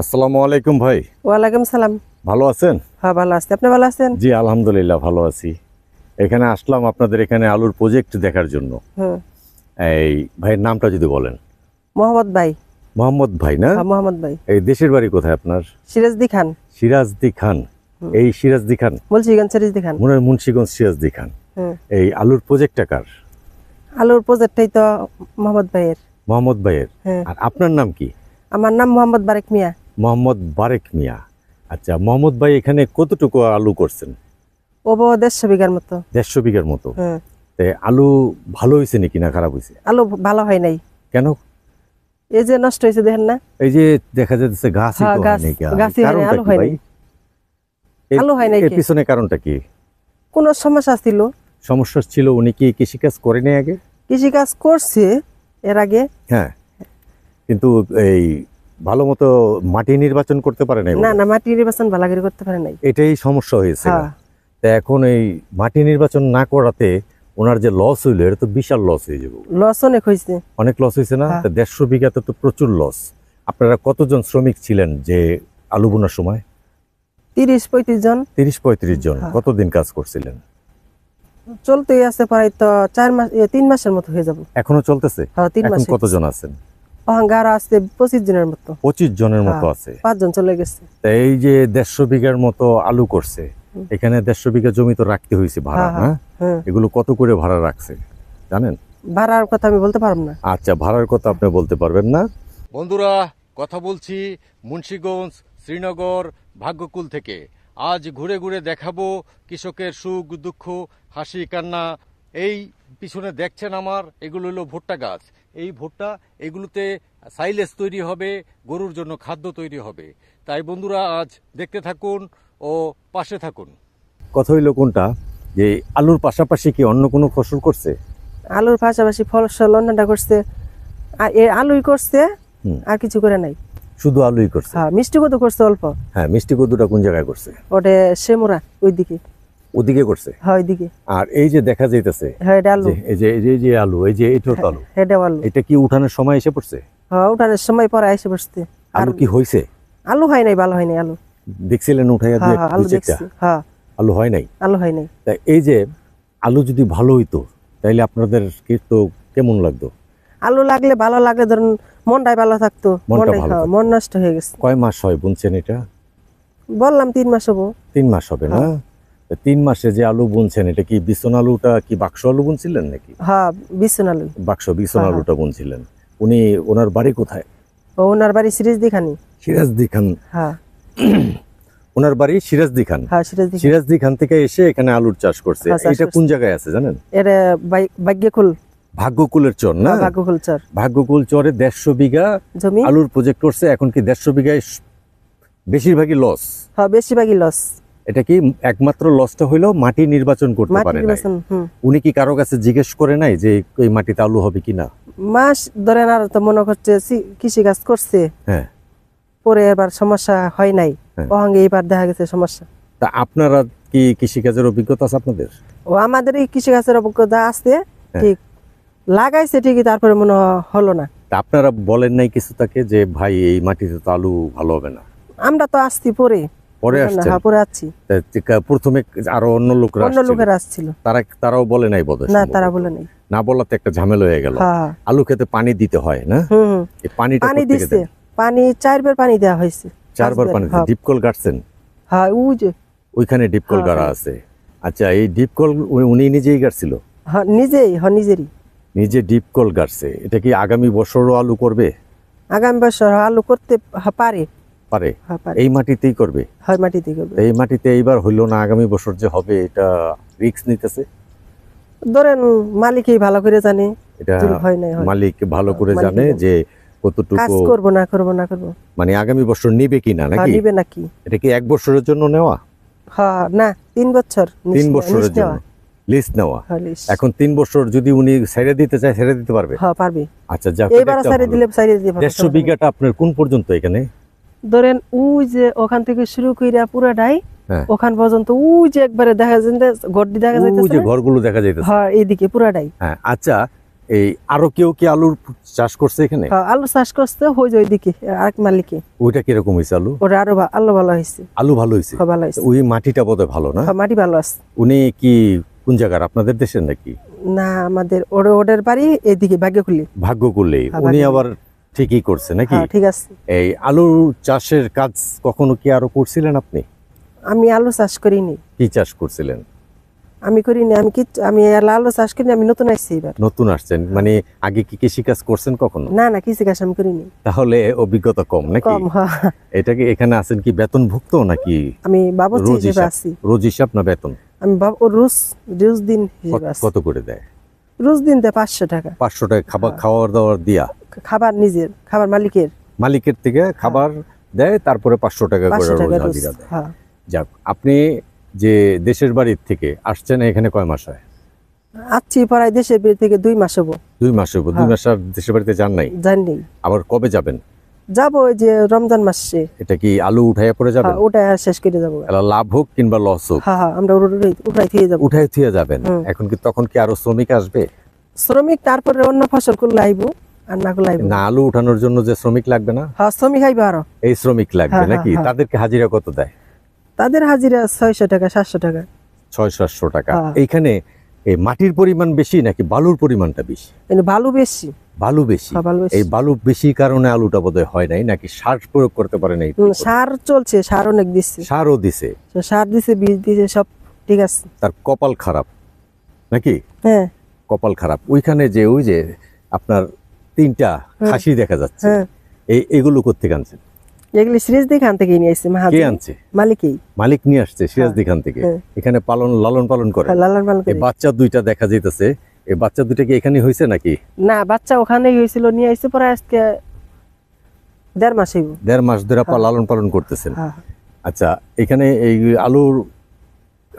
আসসালামু আলাইকুম ভাই। ওয়ালাইকুম সালাম। ভালো আছেন? হ্যাঁ, ভালো আছি। আপনি ভালো আছেন? জি আলহামদুলিল্লাহ ভালো আছি। এখানে আসলাম আপনাদের এখানে আলুর প্রজেক্ট দেখার জন্য। হুম। এই ভাইয়ের নামটা যদি বলেন। মোহাম্মদ ভাই। মোহাম্মদ ভাই না? হ্যাঁ, মোহাম্মদ ভাই। এই দেশের বাড়ি কোথায় আপনার? সিরাজদি খান। সিরাজদি খান। এই সিরাজদি খান মুন্সিগঞ্জ সিরাজদি খান। মনে হয় মুন্সিগঞ্জ সিরাজদি খান। হুম। এই আলুর প্রজেক্টটা কার? আলুর প্রজেক্টটাই তো মোহাম্মদ ভাইয়ের। মোহাম্মদ ভাইয়ের। হ্যাঁ। আর আপনার নাম কি? আমার নাম মোহাম্মদ বারেক মিয়া। মোহাম্মদ বারেক মিয়া। আচ্ছা মোহাম্মদ ভাই এখানে কতটুকু আলু করছেন? ও 150 বিঘার মতো। 150 বিঘার মতো। হ্যাঁ। আলু ভালো হয়েছে নাকি না খারাপ হয়েছে? আলু ভালো হয় নাই। কেন? এই যে নষ্ট হয়েছে দেখেন না। এই যে দেখা যাচ্ছে গাছই হ্যাঁ, তো গাছ হয়নি। গাছই হয় নাই, কারণটা আলু কি হয় ভাই? নাই। আলু হয় নাই এর কি? পিছনে কারণটা কি? কোনো সমস্যা ছিল। সমস্যা ছিল উনি কি কৃষিকাজ করেনি আগে? কৃষি কাজ করছে এর আগে। হ্যাঁ, কিন্তু এই ভালো মতো মাটি নির্বাচন করতে পারে নাই। না না, মাটি নির্বাচন ভালো করে করতে পারে নাই। এটাই সমস্যা হয়েছে। হ্যাঁ। তা এখন এই মাটি নির্বাচন না করাতে ওনার যে লস হইলো এটা তো বিশাল লস হয়ে যাবে। লস অনেক হয়েছে। অনেক লস হয়েছে না? হ্যাঁ। তা 150 বিঘাতে তো প্রচুর লস। আপনারা কতজন শ্রমিক ছিলেন যে আলু বোনার সময়? 30-35 জন। 30-35 জন। হ্যাঁ। কতদিন কাজ করছিলেন? চলতেই আছে প্রায় তো 4 মাস 3 মাসের মতো হয়ে যাবে। এখনো চলতেছে? হ্যাঁ, 3 এখন মাস। কতজন আছেন? অহংকার আছে 25 জনের মতো। 25 জনের মতো হ্যাঁ, আছে। 5 জন চলে গেছে। তা এই যে 150 বিঘার মতো আলু করছে, এখানে 150 বিঘা জমি তো রাখতে হয়েছে ভাড়া। হ্যাঁ, হ্যাঁ, হ্যাঁ। এগুলো কত করে ভাড়া রাখছে জানেন? ভাড়ার কথা আমি বলতে পারবো না। আচ্ছা, ভাড়ার কথা আপনি বলতে পারবেন না। বন্ধুরা, কথা বলছি মুন্সিগঞ্জ, শ্রীনগর, ভাগ্যকুল থেকে। আজ ঘুরে ঘুরে দেখাবো কৃষকের সুখ দুঃখ, হাসি কান্না। এই পিছনে দেখছেন আমার, এগুলো হলো ভুট্টা গাছ। এই ভুট্টা, এগুলোতে সাইলেজ তৈরি হবে, গরুর জন্য খাদ্য তৈরি হবে। তাই বন্ধুরা আজ দেখতে থাকুন ও পাশে থাকুন। কথা হইলো কোনটা, যে আলুর পাশাপাশি কি অন্য কোনো ফসল করছে? আলুর পাশাপাশি ফসল অন্যটা করছে। আর এই আলুই করছে, আর কিছু করে নাই। শুধু আলুই করছে? হ্যাঁ, মিষ্টি কদু করছে অল্প। হ্যাঁ, মিষ্টি কদুটা কোন জায়গায় করছে? ওটা সেমুরা ওইদিকে। ওদিকে করছে? হ্যাঁ, ওইদিকে। আর এই যে দেখা যাইতেছে, হ্যাঁ, এটা আলু। এই যে আলু, এই যে এটাও তো আলু। এটা আলু। এটা কি উঠানোর সময় এসে পড়ছে? হ্যাঁ, উঠানোর সময় পরে এসে বসতে। আলু কি হইছে? আলু হয় নাই, ভালো হয় নাই আলু। দেখছিলেন উঠাইয়া হ্যাঁ, দিয়ে আলু দুই চারটা? দেখছি। হ্যাঁ, আলু হয় নাই? আলু হয় নাই। তা এই যে আলু যদি ভালো হইতো তাইলে আপনাদের কি তো কেমন লাগতো? আলু লাগলে ভালো লাগলে ধরুন মনটাই ভালো থাকতো। মন নষ্ট হয়ে গেছে। কয় মাস হয় বুনছেন এটা? বললাম 3 মাস হবো। 3 মাস হবে না? 3 মাসে যে আলু বুনছেন, এটা কি বিছন আলুটা কি বাক্স আলু বুনছিলেন নাকি? হ্যাঁ, বিছন আলু। বিছন আলুটা বুনছিলেন। উনি ওনার বাড়ি কোথায়? ওনার বাড়ি সিরাজদি খানি। সিরাজদি খান। হ্যাঁ। ওনার বাড়ি সিরাজদি খান। হ্যাঁ, সিরাজদি খান থেকে এসে এখানে আলুর চাষ করছে। এটা কোন জায়গায় আছে জানেন? এটা ভাগ্যকুল। ভাগ্যকুলের চর না? ভাগ্যকুল চর। ভাগ্যকুল চরে 150 বিঘা জমি আলুর প্রজেক্ট করছে। এখন কি 150 বিঘায় বেশিরভাগই লস? হ্যাঁ, বেশিরভাগই লস। এটা কি একমাত্র লসটা হইলো মাটি নির্বাচন করতে পারে না? উনি কি কারো কাছে জিজ্ঞেস করে নাই যে এই মাটিতে আলু হবে কিনা? মাস ধরেন আর তো মনে করছে কৃষি কাজ করছে। হ্যাঁ। পরে এবার সমস্যা হয় নাই। ওহাঙ্গে এবার দেখা গেছে সমস্যা। তা আপনারা কি কৃষিকাজের অভিজ্ঞতা আছে আপনাদের? ও আমাদের এই কৃষি কাজের অভিজ্ঞতা আছে, ঠিক লাগাইছে ঠিকই, তারপরে মনে হলো না। তা আপনারা বলেন নাই কিছু তাকে যে ভাই এই মাটিতে তো আলু ভালো হবে না? আমরা তো আসছি পরে আসছেন? হ্যাঁ, পরে আসছি। প্রথমে আরো অন্য লোকেরা আসছিল। তারাও বলে নাই বোধহয়? না, তারা বলে নাই। না বলাতে একটা ঝামেলা হয়ে গেল। হ্যাঁ। আলু খেতে পানি দিতে হয় না? এই পানি দিচ্ছে। পানি 4 বার পানি দেওয়া হয়েছে। 4 বার পানি। ডিপকল গাড়ছেন? হ্যাঁ, ওই যে ওইখানে ডিপকল গাড়া আছে। আচ্ছা, এই ডিপকল উনি নিজেই গাড়ছিল? হ্যাঁ, নিজেরই। নিজে ডিপকল গাড়ছে। এটা কি আগামী বছরও আলু করবে? আগামী বছর আলু করতে পারে। এই মাটিতেই করবে? হয়, মাটিতেই করবে। এই মাটিতে এইবার হইলো না, আগামী বছর যে হবে এটা রিস্ক নিতেছে। ধরেন মালিকই ভালো করে জানে। এটা মালিক ভালো করে জানে যে কতটুকু কাজ করব না করব। মানে আগামী বছর নিবে কিনা নাকি? নিবে নাকি? এটা কি 1 বছরের জন্য নেওয়া? হ্যাঁ, না 3 বছর। 3 বছরের জন্য লিস্ট নেওয়া। এখন 3 বছর যদি উনি ছেড়ে দিতে চায় ছেড়ে দিতে পারবে? হ্যাঁ, পারবে। আচ্ছা, যাক, এবার ছেড়ে দিলে ছেড়ে দিতে পারবে। 150 বিঘাটা আপনার কোন পর্যন্ত এখানে? ধরেন ওই যে ওখান থেকে শুরু কইরা পুরাটাই ওখান পর্যন্ত, ওই যে একবারে দেখা যায় গড়টি দেখা যাইতেছে। ওই যে ঘরগুলো দেখা যাইতেছে। হ্যাঁ, এইদিকে পুরাটাই। হ্যাঁ। আচ্ছা, এই আরো কেউ কি আলুর চাষ করছে এখানে? হ্যাঁ, আলু চাষ করছে হই যে ওইদিকে আরেক মালিকে। ওইটা কিরকম হয়েছে আলু? ওরা আরো আলু ভালো হয়েছে। আলু ভালো হয়েছে? হ্যাঁ, ভালো হয়েছে। ওই মাটিটা বোধহয় ভালো না? হ্যাঁ, মাটি ভালো আছে। উনি কি কোন জায়গার, আপনাদের দেশের নাকি? না, আমাদের ওদের বাড়ি এদিকে ভাগ্যকুলি। ভাগ্য করলে হ্যাঁ, উনি ভাগ্যকুলি। আবার ঠিকই করছে নাকি? হ্যাঁ, ঠিক আছে। এই আলু চাষের কাজ কখনো কি আরো করছিলেন আপনি? আমি আলু চাষ করিনি। কি চাষ করছিলেন? আমি করিনি। আমি আলু চাষ করিনি। আমি নতুন আসছি এবার। নতুন আসছেন মানে আগে কি কৃষি কাজ করছেন কখনো? না না, কৃষি কাজ আমি করিনি। তাহলে অভিজ্ঞতা কম নাকি? কম। হ্যাঁ, এটা কি এখানে আছেন কি বেতনভুক্ত নাকি আমি বাবুর্চি রোজ হিসেবে হিসাব? আছি। রোজ হিসাব না বেতন? আমি রোজ দিন হিসেবে আছি। কত করে দেয়? রোজ দিন দেয় 500 টাকা। 500 টাকা খাবার দাবার দিয়া? খাবার নিজের, খাবার মালিকের। মালিকের থেকে খাবার দেয়, তারপরে 500 টাকা করে 500 রোজ টাকা রোজ। হাজিরা দেয়। হ্যাঁ, যাক, আপনি যে দেশের বাড়ির থেকে আসছেন এখানে কয় মাস হয়? আছি প্রায় দেশের বাড়ি থেকে 2 মাস হবো। 2 মাস হইব। 2 মাস আর দেশের বাড়িতে যান নাই? জানি। আবার কবে যাবেন? যাবো ওই যে রমজান মাসে। এটা কি আলু উঠাইয়া পরে যাবেন? ওটা শেষ করে যাবো। এলা লাভ হোক কিংবা লস হোক হ্যাঁ হ্যাঁ, আমরা উঠাই থেকে যাবো। উঠাই থুয়ে যাবেন। এখন কি তখন কি আরো শ্রমিক আসবে? শ্রমিক তারপরে অন্য ফসল করলে আইবো, আর না করলে আইবো না, আলু উঠানোর জন্য যে শ্রমিক লাগবে না, হ্যাঁ, শ্রমিক আইবো আরো। এই শ্রমিক লাগবে হ্যাঁ, নাকি? হ্যাঁ। তাদেরকে হাজিরা কত দেয়? তাদের হাজিরা 600 টাকা 700 টাকা। 600-700 টাকা। হ্যাঁ। এইখানে এই মাটির পরিমাণ বেশি নাকি বালুর পরিমাণটা বেশি? কিন্তু বালু বেশি। বালু বেশি। হ্যাঁ, বালু বেশি। এই বালু বেশি কারণে আলুটা বোধহয় হয় নাই, নাকি সার প্রয়োগ করতে পারে নাই? সার চলছে, সার অনেক দিচ্ছে। সারও দিছে? সার দিছে, বীজ দিছে, সব ঠিক আছে। তার কপাল খারাপ নাকি? হ্যাঁ কপাল খারাপ। ওইখানে যে ওই যে আপনার 3টা খাসি দেখা যাচ্ছে, হ্যাঁ, এগুলো কোত্থেকে আনছেন? এগুলি সিরিজ দেখান থেকে নিয়ে আসছে। কে আনছে? মালিকই। মালিক নিয়ে আসছে সিরাজদি খান থেকে? হ্যাঁ। এখানে লালন পালন করে? লালন পালন এই করে। বাচ্চা 2টা দেখা যাইতেছে, এই বাচ্চা 2টা কি এখানে হয়েছে নাকি? না, বাচ্চা ওখানেই হয়েছিল, নিয়ে আসছে পরে আজকে 1.5 মাস হইব। 1.5 মাস ধরে লালন পালন করতেছেন? হ্যাঁ। আচ্ছা, এখানে এই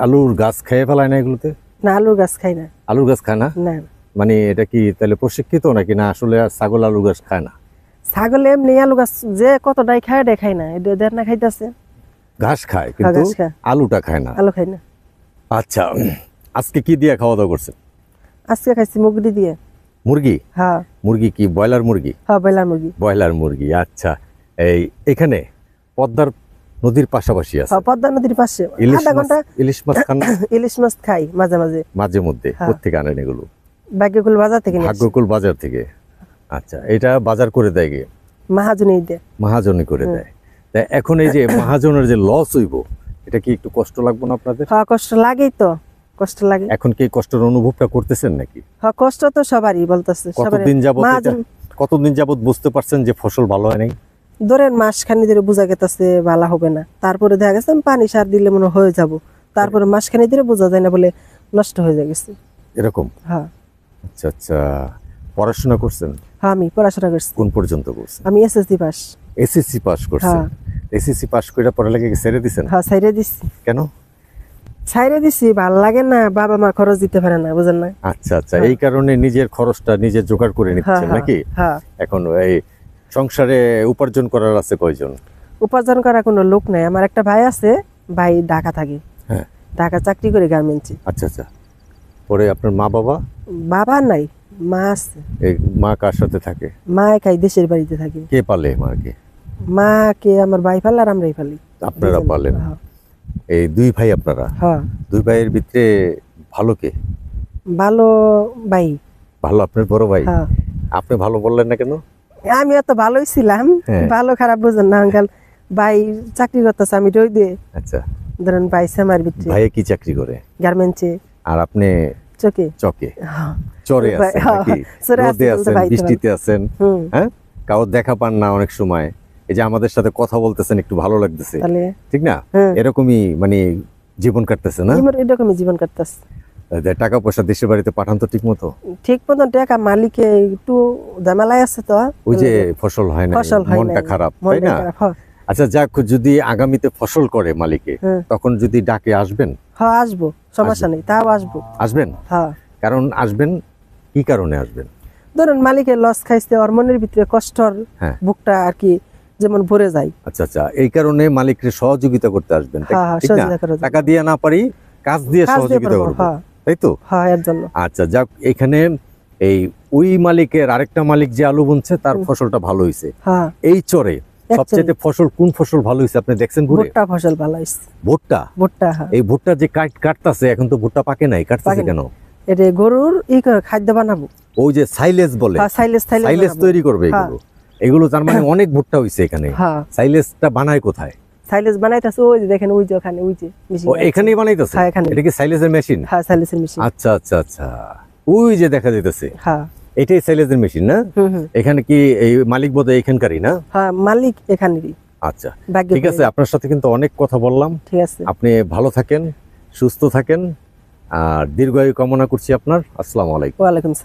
আলুর গাছ খেয়ে ফেলায় না এগুলোতে? না, আলুর গাছ খাই না। আলুর গাছ খায় না? না, মানে এটা কি তাহলে প্রশিক্ষিত নাকি না আসলে ছাগল আলু গাছ খায় না? ছাগলে এমনি আলু গাছ যে কতটাই খায় দেখাই না, এটা দেড় না খাইতেছে। ঘাস খায় কিন্তু ঘাস খায়। আলুটা খায় না। আলু খাই না। আচ্ছা, আজকে কি দিয়ে খাওয়া দাওয়া করছেন? আজকে খাইছি মুগরি দিয়ে। মুরগি? হ্যাঁ মুরগি কি ব্রয়লার মুরগি? হ্যাঁ, ব্রয়লার মুরগি। ব্রয়লার মুরগি। আচ্ছা, এই এখানে পদ্মার নদীর পাশাপাশি আছে হ্যাঁ, পদ্মা নদীর পাশে। ইলিশ আধা মাছ। ঘন্টা ইলিশ মাছ খান না? ইলিশ মাছ খাই মাঝে মাঝে। মাঝে মধ্যে? হ্যাঁ। কোথেকে আনেন এগুলো? ভাগ্যকুল বাজার থেকে নিয়ে আসি। ভাগ্যকুল বাজার থেকে? আচ্ছা, এটা বাজার করে দেয় কে? মাহাজনেই দেয়। মহাজনই করে দেয়। তা এখন এই যে মহাজনের যে লস হইব, এটা কি একটু কষ্ট লাগবে না আপনাদের? হ্যাঁ, কষ্ট লাগেই তো, কষ্ট লাগে। এখন কি কষ্টের অনুভবটা করতেছেন নাকি? হ্যাঁ, কষ্ট তো সবারই বলতেছে। কতদিন যাবত বুঝতে পারছেন যে ফসল ভালো হয় নাই? ধরেন মাসখানি ধরে বোঝা গেছে ভালো হবে না, তারপরে দেখা গেছে পানি সার দিলে মনে হয়ে যাব, তারপরে মাসখানি ধরে বোঝা যায় না বলে নষ্ট হয়ে গেছে এরকম? হ্যাঁ। আচ্ছা আচ্ছা, পড়াশোনা করছেন? হ্যাঁ, আমি পড়াশোনা করছি। কোন পর্যন্ত করছেন? আমি এসএসসি পাস। এসএসসি পাস করছেন? হ্যাঁ। এসএসসি পাস করে পড়ালেখা কি ছেড়ে দিছেন? হ্যাঁ, ছাইরে দিছি। কেন? ছাইরে দিছি, ভাল লাগে না, বাবা মা খরচ দিতে পারে না, বুঝেন না? আচ্ছা আচ্ছা, এই কারণে নিজের খরচটা নিজে জোগাড় করে নিচ্ছেন হ্যাঁ, নাকি? হ্যাঁ। এখন এই সংসারে উপার্জন করার আছে কয়জন? উপার্জন করার কোনো লোক নাই। আমার একটা ভাই আছে, ভাই ঢাকা থাকে। হ্যাঁ। ঢাকা চাকরি করে গার্মেন্টসে। আচ্ছা আচ্ছা, পরে আপনার মা বাবা? বাবা নাই, মা আছে। এই মা কার সাথে থাকে? মা একাই দেশের বাড়িতে থাকে। কে পালে মাকে? মা কে আমার ভাই ফাল আর আমরাই ফালি। আপনারা দুজন। পালেন? হ্যাঁ। এই 2 ভাই আপনারা? হ্যাঁ। 2 ভাইয়ের ভিতরে ভালো কে? ভালো ভাই। ভালো আপনার বড় ভাই? হ্যাঁ। আপনি ভালো বললেন না কেন? আমি এত ভালোই ছিলাম, হ্যাঁ। ভালো খারাপ বুঝেন না আঙ্কাল। ভাই চাকরি করতেছে, আমি রই দিয়ে আচ্ছা, ধরেন ভাই আমার ভিতরে ভাইয়ে কি চাকরি করে? গার্মেন্টসে। আর আপনি চোখে। চকে হ্যাঁ। চরে আছেন হ্যাঁ, নাকি? চরে আছি রোদে বলতে আছেন, ভাই তো বৃষ্টিতে আছেন, হুম। হ্যাঁ? কাউ দেখা পান না অনেক সময়। এই যে আমাদের সাথে কথা বলতেছেন, একটু ভালো লাগতেছে, তাহলে ঠিক না? হ্যাঁ। এরকমই মানে জীবন কাটতেছে না? এরকমই জীবন কাটতেছে। যে টাকা পয়সা দেশের বাড়িতে পাঠান তো ঠিক মতো? ঠিক মতন টাকা মালিকে একটু ঝামেলায় আছে তো। ওই যে ফসল হয় না, ফসল হয় মনটা নাই। খারাপ, তাই মনটা না? খারাপ, হ্যাঁ। আচ্ছা, যাক, যদি আগামীতে ফসল করে মালিকে, হ্যাঁ। তখন যদি ডাকে আসবেন? হ্যাঁ, আসবো, সমস্যা নেই, তাও আসবো। আসবেন? হ্যাঁ। কারণ আসবেন, কি কারণে আসবেন? ধরুন মালিকের লস খাইছে, ওর মনের ভিতরে কষ্টর হ্যাঁ। বুকটা আর কি যেমন ভরে যায়। আচ্ছা আচ্ছা, এই কারণে মালিককে সহযোগিতা করতে আসবেন, হ্যাঁ, হ্যাঁ, ঠিক না? সহযোগিতা করার জন্য। টাকা দিয়ে না পারি, কাজ দিয়ে কাজ দিয়ে সহযোগিতা পারবো, করবো, হ্যাঁ। তাই তো? হ্যাঁ, এর জন্য। আচ্ছা, যাক, এখানে এই ওই মালিকের আরেকটা মালিক যে আলু বুনছে তার ফসলটা ভালো হয়েছে। হ্যাঁ এই চরে সবচেয়ে ফসল কোন ফসল ভালো হয়েছে আপনি দেখছেন ঘুরে? ভুট্টা ফসল ভালো হয়েছে। ভুট্টা। ভুট্টা হ্যাঁ। এই ভুট্টা যে কাটতাছে এখন তো ভুট্টা পাকে নাই, কাটতাছে পাকেনি। কেন? এটা গরুর করে খাদ্য বানাবো। ওই যে সাইলেজ বলে, হ্যাঁ সাইলেজ সাইলেজ তৈরি করবে হ্যাঁ। এগুলো। এগুলো তার মানে অনেক ভুট্টা হইছে এখানে। হ্যাঁ সাইলেজটা বানায় কোথায়? সাইলেজ বানাইতেছে ওই যে দেখেন ওই যে ওখানে ওই যে মেশিন। ও এখানেই বানাইতেছে? হ্যাঁ এখানে। এটা কি সাইলেজের মেশিন? হ্যাঁ সাইলেজের মেশিন। আচ্ছা আচ্ছা আচ্ছা, ওই যে দেখা যাইতেছে হ্যাঁ এটাই সাইলেজের মেশিন না? হুম। এখানে কি এই মালিক বোধহয় এখানকারই না? হ্যাঁ মালিক এখানেরই। আচ্ছা ভাগ্য ঠিক আছে, আপনার সাথে কিন্তু অনেক কথা বললাম। ঠিক আছে, আপনি ভালো থাকেন, সুস্থ থাকেন, আর দীর্ঘায়ু কামনা করছি আপনার। আসসালামু আলাইকুম। ওয়ালাইকুম আসসালাম।